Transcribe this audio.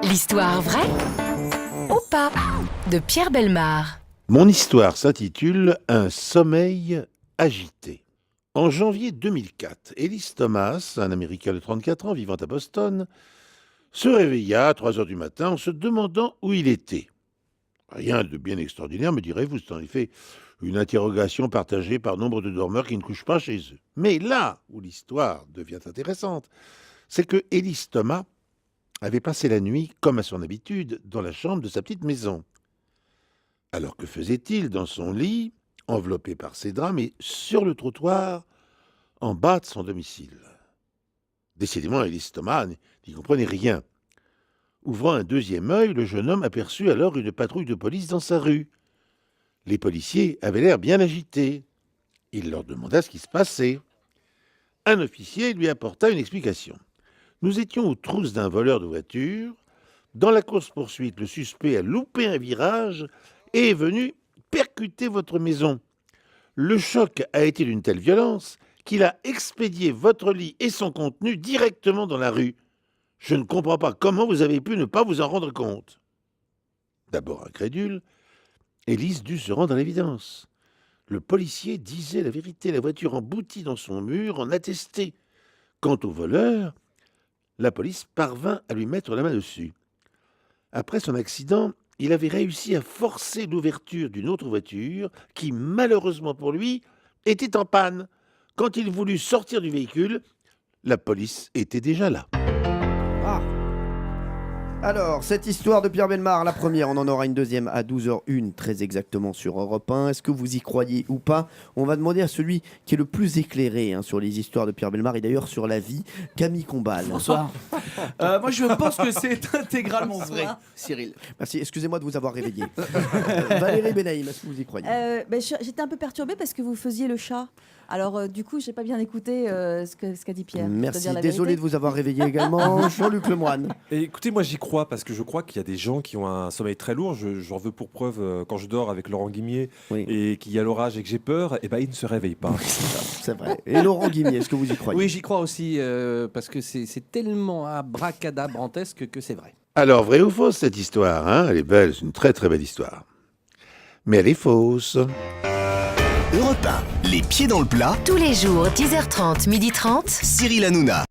L'histoire vraie ou pas de Pierre Bellemare. Mon histoire s'intitule « Un sommeil agité ». En janvier 2004, Ellis Thomas, un Américain de 34 ans vivant à Boston, se réveilla à 3 heures du matin en se demandant où il était. Rien de bien extraordinaire, me direz-vous, c'est en effet une interrogation partagée par nombre de dormeurs qui ne couchent pas chez eux. Mais là où l'histoire devient intéressante, c'est que Ellis Thomas avait passé la nuit, comme à son habitude, dans la chambre de sa petite maison. Alors que faisait-il dans son lit, enveloppé par ses draps, mais sur le trottoir, en bas de son domicile? Décidément, Ellis Thomas n'y comprenait rien. Ouvrant un deuxième œil, le jeune homme aperçut alors une patrouille de police dans sa rue. Les policiers avaient l'air bien agités. Il leur demanda ce qui se passait. Un officier lui apporta une explication. « Nous étions aux trousses d'un voleur de voiture. Dans la course-poursuite, le suspect a loupé un virage et est venu percuter votre maison. Le choc a été d'une telle violence qu'il a expédié votre lit et son contenu directement dans la rue. Je ne comprends pas comment vous avez pu ne pas vous en rendre compte. » D'abord incrédule, Ellis dut se rendre à l'évidence. Le policier disait la vérité, la voiture emboutie dans son mur en attestait. Quant au voleur, la police parvint à lui mettre la main dessus. Après son accident, il avait réussi à forcer l'ouverture d'une autre voiture qui, malheureusement pour lui, était en panne. Quand il voulut sortir du véhicule, la police était déjà là. Ah. Alors, cette histoire de Pierre Bellemare, la première, on en aura une deuxième à 12h01, très exactement sur Europe 1. Est-ce que vous y croyez ou pas? On va demander à celui qui est le plus éclairé sur les histoires de Pierre Bellemare et d'ailleurs sur la vie, Camille Combal. Bonsoir. Moi, je pense que c'est intégralement vrai, Cyril. Merci, excusez-moi de vous avoir réveillé. Valérie Benaïm, est-ce que vous y croyez? J'étais un peu perturbée parce que vous faisiez le chat. Alors, du coup, j'ai pas bien écouté ce qu'a dit Pierre. Merci, désolé de vous avoir réveillé également. Jean-Luc Lemoine. Et écoutez, moi j'y crois parce que je crois qu'il y a des gens qui ont un sommeil très lourd. J'en veux pour preuve quand je dors avec Laurent Guimier et qu'il y a l'orage et que j'ai peur, et ben ils ne se réveillent pas. C'est vrai. Et Laurent Guimier, est-ce que vous y croyez? Oui, j'y crois aussi parce que c'est tellement abracadabrantesque que c'est vrai. Alors, vraie ou fausse cette histoire, hein? Elle est belle, c'est une très très belle histoire. Mais elle est fausse. Europe 1, les pieds dans le plat, Tous les jours, 10h30, 12h30. Cyril Hanouna.